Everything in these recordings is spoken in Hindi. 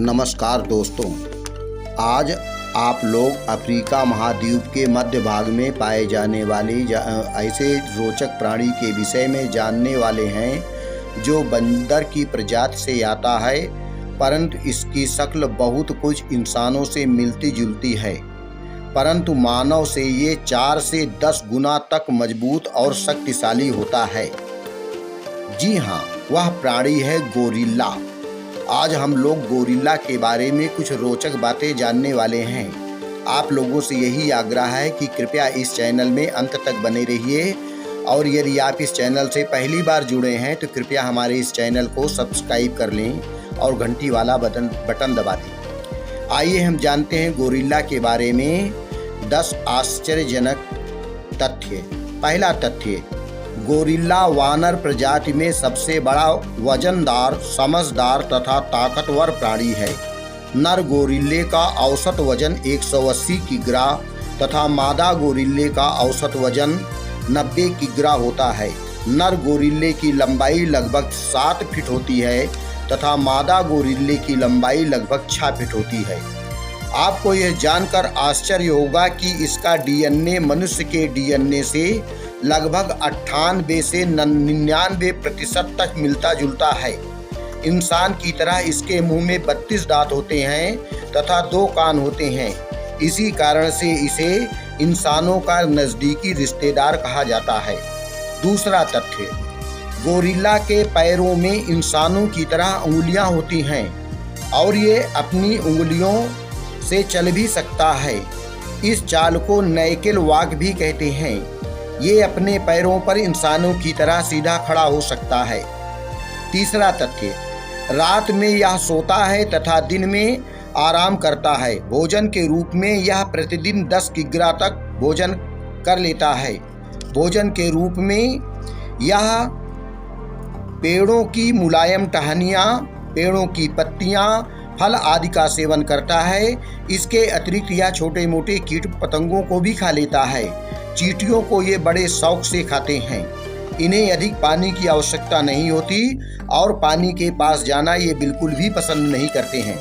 नमस्कार दोस्तों, आज आप लोग अफ्रीका महाद्वीप के मध्य भाग में पाए जाने वाले ऐसे रोचक प्राणी के विषय में जानने वाले हैं जो बंदर की प्रजाति से आता है, परंतु इसकी शक्ल बहुत कुछ इंसानों से मिलती जुलती है, परंतु मानव से ये 4 से 10 गुना तक मजबूत और शक्तिशाली होता है। जी हाँ, वह प्राणी है गोरिल्ला। आज हम लोग गोरिल्ला के बारे में कुछ रोचक बातें जानने वाले हैं। आप लोगों से यही आग्रह है कि कृपया इस चैनल में अंत तक बने रहिए, और यदि आप इस चैनल से पहली बार जुड़े हैं तो कृपया हमारे इस चैनल को सब्सक्राइब कर लें और घंटी वाला बटन दबा दें। आइए हम जानते हैं गोरिल्ला के बारे में 10 आश्चर्यजनक तथ्य। पहला तथ्य, गोरिल्ला वानर प्रजाति में सबसे बड़ा वजनदार, समझदार तथा ताकतवर प्राणी है। नर गोरिल्ले का औसत वजन 180 किग्रा तथा मादा गोरिल्ले का औसत वजन 90 किग्रा होता है। नर गोरिल्ले की लंबाई लगभग 7 फीट होती है तथा मादा गोरिल्ले की लंबाई लगभग 6 फीट होती है। आपको यह जानकर आश्चर्य होगा कि इसका डीएनए मनुष्य के डीएनए से लगभग 98 से 99% तक मिलता जुलता है। इंसान की तरह इसके मुंह में 32 दांत होते हैं तथा 2 कान होते हैं। इसी कारण से इसे इंसानों का नज़दीकी रिश्तेदार कहा जाता है। दूसरा तथ्य, गोरिल्ला के पैरों में इंसानों की तरह उंगलियां होती हैं और ये अपनी उंगलियों से चल भी सकता है। इस चाल को नैकेल वॉक भी कहते हैं। ये अपने पैरों पर इंसानों की तरह सीधा खड़ा हो सकता है। तीसरा तथ्य, रात में यह सोता है तथा दिन में आराम करता है। भोजन के रूप में यह प्रतिदिन 10 किग्रा तक भोजन कर लेता है। भोजन के रूप में यह पेड़ों की मुलायम टहनियाँ, पेड़ों की पत्तियाँ, फल आदि का सेवन करता है। इसके अतिरिक्त यह छोटे मोटे कीट पतंगों को भी खा लेता है। चींटियों को ये बड़े शौक से खाते हैं। इन्हें अधिक पानी की आवश्यकता नहीं होती और पानी के पास जाना ये बिल्कुल भी पसंद नहीं करते हैं।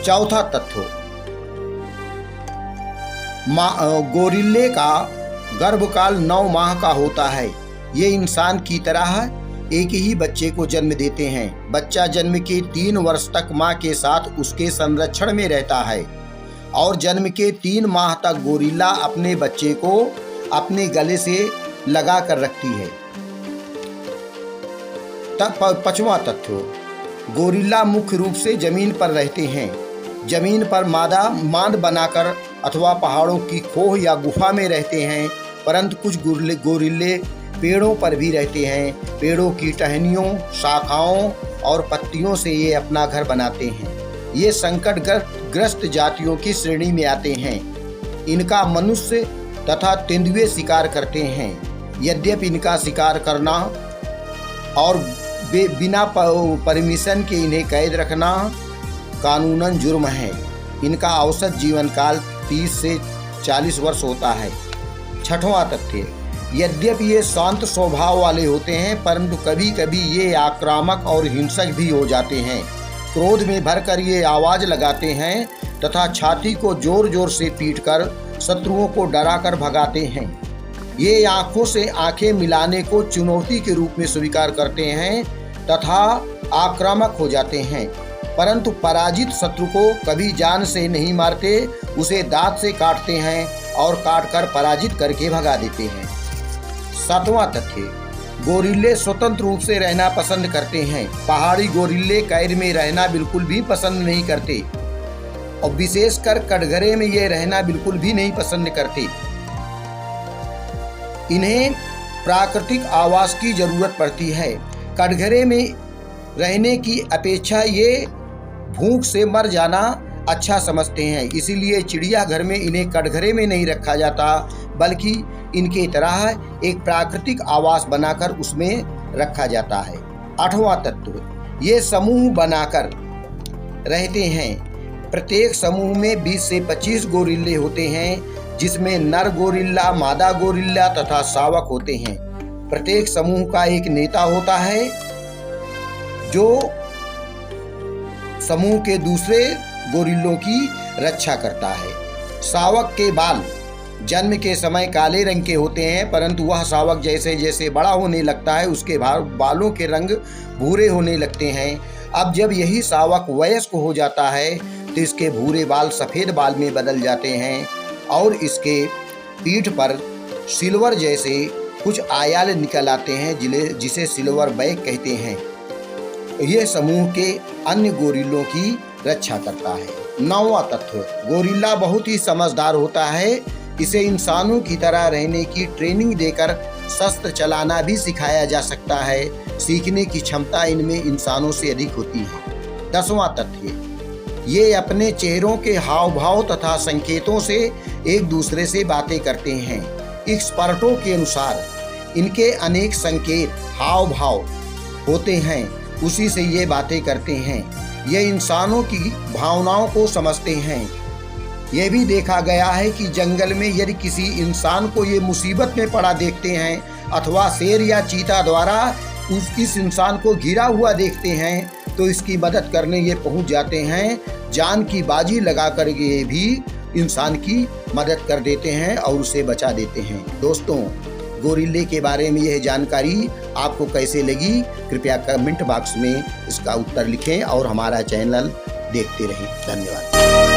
चौथा तथ्य, गोरिल्ले का गर्भकाल 9 माह का होता है। ये इंसान की तरह एक ही बच्चे को जन्म देते हैं। बच्चा जन्म के 3 वर्ष तक माँ के साथ उसके संरक्षण में रहता है और जन्म के 3 माह तक गोरिल्ला अपने बच्चे को अपने गले से लगा कर रखती है। पांचवा तथ्य, गोरिल्ला मुख्य रूप से जमीन पर रहते हैं। जमीन पर मांद बनाकर अथवा पहाड़ों की खोह या गुफा में रहते हैं, परंतु कुछ गोरिल्ले पेड़ों पर भी रहते हैं। पेड़ों की टहनियों, शाखाओं और पत्तियों से ये अपना घर बनाते हैं। ये संकटग्रस्त जातियों की श्रेणी में आते हैं। इनका मनुष्य तथा तेंदुए शिकार करते हैं। यद्यपि इनका शिकार करना और बिना परमिशन के इन्हें कैद रखना कानूनन जुर्म है। इनका औसत जीवन काल 30 से 40 वर्ष होता है। छठवां तथ्य, यद्यपि ये शांत स्वभाव वाले होते हैं, परंतु कभी कभी ये आक्रामक और हिंसक भी हो जाते हैं। क्रोध में भरकर ये आवाज़ लगाते हैं तथा छाती को जोर जोर से पीटकर शत्रुओं को डराकर भगाते हैं। ये आँखों से आँखें मिलाने को चुनौती के रूप में स्वीकार करते हैं तथा आक्रामक हो जाते हैं, परंतु पराजित शत्रु को कभी जान से नहीं मारते, उसे दांत से काटते हैं और काटकर पराजित करके भगा देते हैं। सातवां तथ्य, गोरिल्ले स्वतंत्र रूप से रहना पसंद करते हैं। पहाड़ी गोरिल्ले कैद में रहना बिल्कुल भी पसंद नहीं करते और विशेषकर कटघरे में ये रहना बिल्कुल भी नहीं पसंद करते। इन्हें प्राकृतिक आवास की जरूरत पड़ती है। कटघरे में रहने की अपेक्षा ये भूख से मर जाना अच्छा समझते हैं, इसीलिए चिड़ियाघर में इन्हें कटघरे में नहीं रखा जाता, बल्कि इनके तरह एक प्राकृतिक आवास बनाकर उसमें रखा जाता है। 8वां तत्व, ये समूह बनाकर रहते हैं। प्रत्येक समूह में 20 से 25 गोरिल्ले होते हैं, जिसमें नर गोरिल्ला, मादा गोरिल्ला तथा शावक होते हैं। प्रत्येक समूह का एक नेता होता है जो समूह के दूसरे गोरिल्लों की रक्षा करता है। शावक के बाल जन्म के समय काले रंग के होते हैं, परंतु वह शावक जैसे जैसे बड़ा होने लगता है उसके बालों के रंग भूरे होने लगते हैं। अब जब यही शावक वयस्क हो जाता है तो इसके भूरे बाल सफ़ेद बाल में बदल जाते हैं और इसके पीठ पर सिल्वर जैसे कुछ आयाल निकल आते हैं जिसे सिल्वर बैक कहते हैं। यह समूह के अन्य गोरिल्लों की रक्षा करता है। 9वां तत्व, गोरिल्ला बहुत ही समझदार होता है। इसे इंसानों की तरह रहने की ट्रेनिंग देकर शस्त्र चलाना भी सिखाया जा सकता है। सीखने की क्षमता इनमें इंसानों से अधिक होती है। 10वां तथ्य, ये अपने चेहरों के हाव भाव तथा संकेतों से एक दूसरे से बातें करते हैं। एक्सपर्टों के अनुसार इनके अनेक संकेत हाव भाव होते हैं, उसी से ये बातें करते हैं। ये इंसानों की भावनाओं को समझते हैं। यह भी देखा गया है कि जंगल में यदि किसी इंसान को ये मुसीबत में पड़ा देखते हैं अथवा शेर या चीता द्वारा इस इंसान को घिरा हुआ देखते हैं तो इसकी मदद करने ये पहुंच जाते हैं। जान की बाजी लगा कर ये भी इंसान की मदद कर देते हैं और उसे बचा देते हैं। दोस्तों, गोरिल्ले के बारे में यह जानकारी आपको कैसे लगी, कृपया कमेंट बॉक्स में इसका उत्तर लिखें और हमारा चैनल देखते रहें। धन्यवाद।